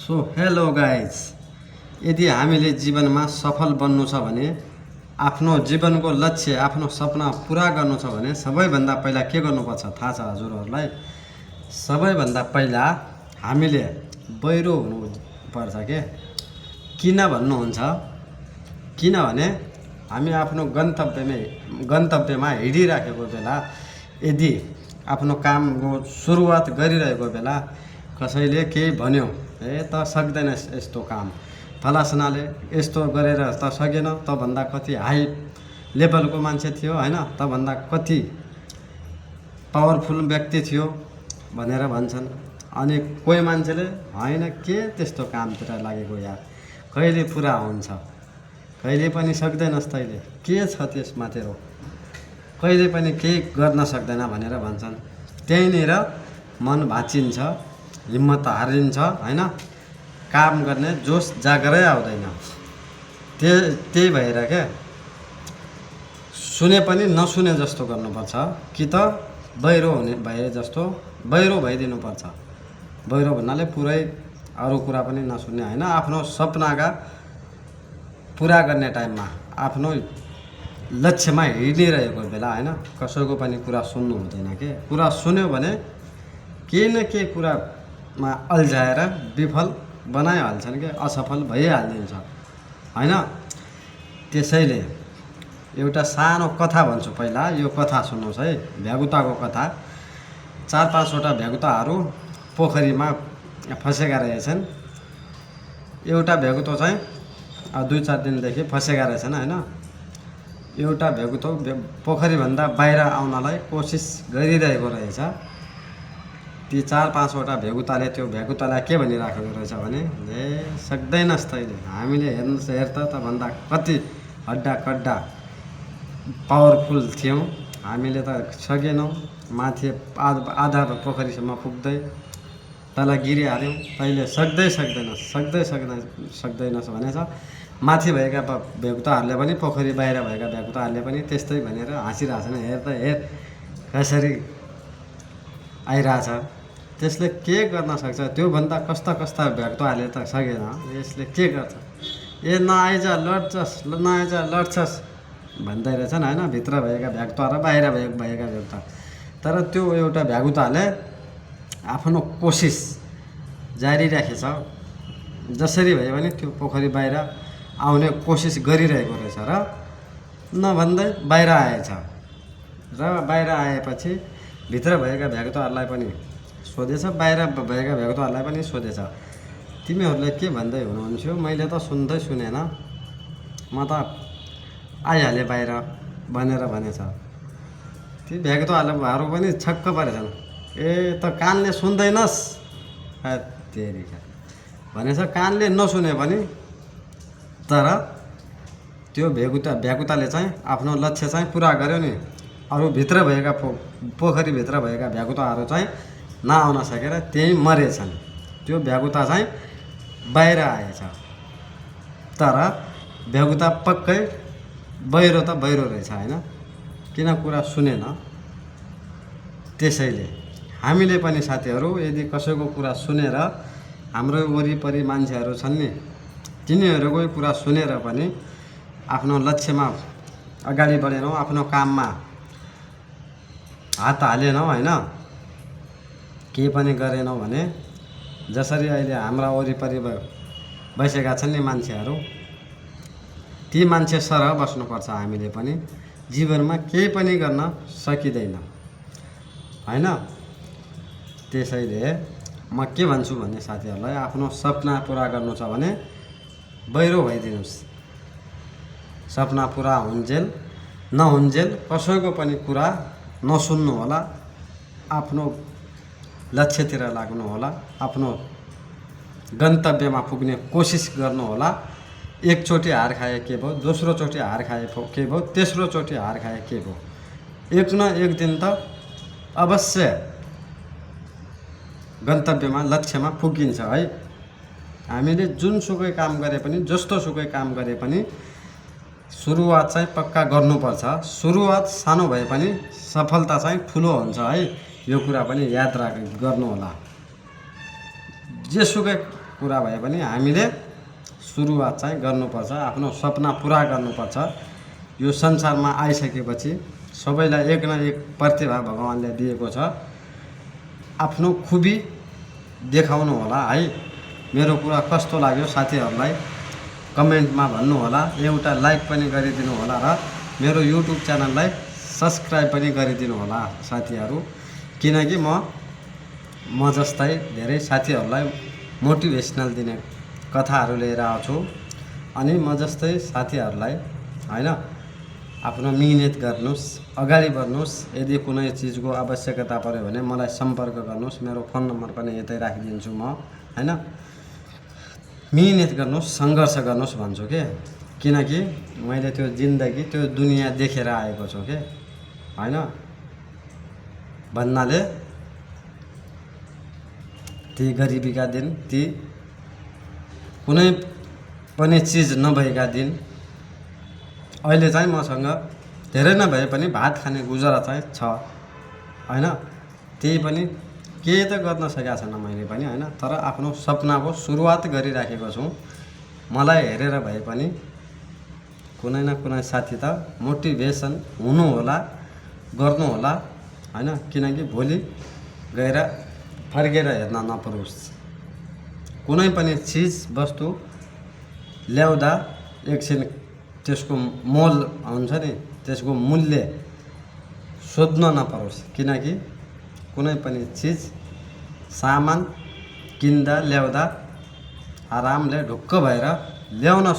So hello guys, यदि हामीले जीवनमा सफल बन्नु छ भने आफ्नो जीवनको लक्ष्य आफ्नो सपना पुरा गर्नु छ भने सबैभन्दा पहिला के गर्नुपर्छ थाहा छ हजुरहरूलाई? सबैभन्दा पहिला हामीले बहिरो हुनुपर्छ के। किन भन्नुहुन्छ? किनभने हामी आफ्नो गन्तव्यमा हिँडिराखेको बेला यदि आफ्नो कामको सुरुवात गरिरहेको बेला कसैले केही भन्यो, ए त सक्दैन यस्तो काम, फलासनाले यस्तो गरेर त सकेन, तभन्दा कति हाई लेभलको मान्छे थियो हैन, तभन्दा कति पावरफुल व्यक्ति थियो भनेर भन्छन्। अनि कोही मान्छेले हैन के त्यस्तो कामतिर लागेको यार, कहिले पुरा हुन्छ, कहिले पनि सक्दैनस् तैँले, के छ त्यसमा तेरो, कहिले पनि केही गर्न सक्दैन भनेर भन्छन्। त्यहीँनिर मन भाँचिन्छ, हिम्मत हारिन्छ हैन, काम गर्ने जोस जागरै आउँदैन। त्यही भएर क्या सुने पनि नसुने जस्तो गर्नुपर्छ, कि त बहिरो हुने भए जस्तो बहिरो भइदिनुपर्छ। बहिरो भन्नाले पुरै अरू कुरा पनि नसुन्ने हैन, आफ्नो सपनाका पुरा गर्ने टाइममा आफ्नो लक्ष्यमा हिँडिरहेको बेला हैन कसैको पनि कुरा सुन्नु हुँदैन के। कुरा सुन्यो भने केही न केही कुरामा अल्झाएर विफल बनाइहाल्छन् के, असफल भइहालिन्छ हैन। त्यसैले एउटा सानो कथा भन्छु, पहिला यो कथा सुन्नुहोस् है, भ्यागुताको कथा। 4-5वटा भ्यागुताहरू पोखरीमा फँसेका रहेछन्। एउटा भ्यागुतो चाहिँ 2-4 दिनदेखि फँसेका रहेछन् हैन। एउटा भ्यागुतो पोखरीभन्दा बाहिर आउनलाई कोसिस गरिरहेको रहेछ। ती 4-5वटा भ्यागुताले त्यो भ्यागुतालाई के भनिराखेको रहेछ भने, ए सक्दैनस् तैँले, हामीले हेर त भन्दा कति हड्डा कड्डा पावरफुल थियौँ, हामीले त सकेनौँ, माथि आधा पोखरीसम्म पुग्दै तल गिरिहाल्यौँ, तैँले सक्दैनस् भनेछ। माथि भएका भ्यागुताहरूले पनि पोखरी बाहिर भएका भ्यागुताहरूले पनि त्यस्तै भनेर हाँसिरहेछन्। हेर त हेर कसरी आइरहेछ, त्यसले के गर्न सक्छ, त्योभन्दा कस्ता भ्यागुताहरूले त सकेन, यसले के गर्छ, ए नआइज लड्छस् भन्दै रहेछन् हैन, भित्र भएका भ्यागुता र बाहिर भएका भ्यागुता। तर त्यो एउटा भ्यागुताले आफ्नो कोसिस जारी राखेछ, जसरी भए पनि त्यो पोखरी बाहिर आउने कोसिस गरिरहेको रहेछ र नभन्दै बाहिर आएछ। र बाहिर आएपछि भित्र भएका भ्यागुताहरूलाई पनि सोधेछ, बाहिर भएका भ्यागुताहरूलाई पनि सोधेछ, तिमीहरूले के भन्दै हुनुहुन्थ्यो, मैले त सुनेन, म त आइहालेँ बाहिर भनेर भनेछ। ती भ्यागुताहरू पनि छक्क परेछन्, ए त कानले सुन्दैनस् तेरिका भनेछ। कानले नसुने पनि तर त्यो भ्यागुताले चाहिँ आफ्नो लक्ष्य चाहिँ पुरा गर्यो नि। अरू भित्र भएका पोखरीभित्र भएका भ्यागुताहरू चाहिँ नआउन सकेर त्यहीँ मरेछन्। त्यो भ्यागुता चाहिँ बाहिर आएछ, तर भ्यागुता पक्कै बहिरो त बहिरो रहेछ हैन, किन कुरा सुनेन। त्यसैले हामीले पनि साथीहरू यदि कसैको कुरा सुनेर, हाम्रो वरिपरि मान्छेहरू छन् नि, तिनीहरूकै कुरा सुनेर पनि आफ्नो लक्ष्यमा अगाडि बढेनौँ, आफ्नो काममा हात हालेनौँ हैन, केही पनि गरेनौँ भने, जसरी अहिले हाम्रा वरिपरि बसेका छन् नि मान्छेहरू, ती मान्छे सरह बस्नुपर्छ। हामीले पनि जीवनमा केही पनि गर्न सकिँदैन हैन। त्यसैले म के भन्छु भने साथीहरूलाई, आफ्नो सपना पुरा गर्नु छ भने बहिरो भइदिनुहोस्। सपना पुरा हुन्जेल नहुन्जेल कसैको पनि कुरा नसुन्नु होला, आफ्नो लक्ष्यतिर लाग्नु होला, आफ्नो गन्तव्यमा पुग्ने कोसिस गर्नु होला। एकचोटि हार खाए के भयो, दोस्रोचोटि हार खाए के भयो, तेस्रोचोटि हार खाए के भयो, एक न एक दिन त अवश्य गन्तव्यमा लक्ष्यमा पुगिन्छ है। हामीले जुनसुकै काम गरे पनि, जस्तोसुकै काम गरे पनि सुरुवात चाहिँ पक्का गर्नुपर्छ। सुरुवात सानो भए पनि सफलता चाहिँ ठुलो हुन्छ है, यो कुरा पनि याद गर्नु होला। जेसुकै कुरा भए पनि हामीले सुरुवात चाहिँ गर्नुपर्छ, आफ्नो सपना पुरा गर्नुपर्छ। यो संसारमा आइसकेपछि सबैलाई एक न एक प्रतिभा भगवानले दिएको छ, आफ्नो खुबी देखाउनु होला है। मेरो कुरा कस्तो लाग्यो साथीहरूलाई कमेन्टमा भन्नु होला, एउटा लाइक पनि गरिदिनु होला र मेरो युट्युब च्यानललाई सब्सक्राइब पनि गरिदिनु होला साथीहरू, किनकि म जस्तै धेरै साथीहरूलाई मोटिभेसनल दिने कथाहरू लिएर आउँछु। अनि म जस्तै साथीहरूलाई हैन आफ्नो मिहिनेत गर्नुस्, अगाडि बढ्नुस्। यदि कुनै चिजको आवश्यकता पर्यो भने मलाई सम्पर्क गर्नुस्, मेरो फोन नम्बर पनि यतै राखिदिन्छु म हैन। मिहिनेत गर्नुस्, सङ्घर्ष गर्नुस् भन्छु के, किनकि मैले त्यो जिन्दगी त्यो दुनियाँ देखेर आएको छु के हैन। भन्नाले ती गरिबीका दिन, ती कुनै पनि चिज नभएका दिन, अहिले चाहिँ मसँग धेरै नभए पनि भात खाने गुजारा चाहिँ छ हैन। त्यही पनि केही त गर्न सकेको छैन मैले पनि हैन, तर आफ्नो सपनाको सुरुवात गरिराखेको छु। मलाई हेरेर भए पनि कुनै न कुनै साथी त मोटिभेसन हुनु होला, गर्नु होला हैन, किनकि भोलि गएर फर्केर हेर्न नपरोस्। कुनै पनि चिज वस्तु ल्याउँदा एकछिन त्यसको मोल हुन्छ नि, त्यसको मूल्य सोध्न नपरोस्, किनकि कुनै पनि चिज सामान किन्दा ल्याउँदा आरामले ढुक्क भएर ल्याउन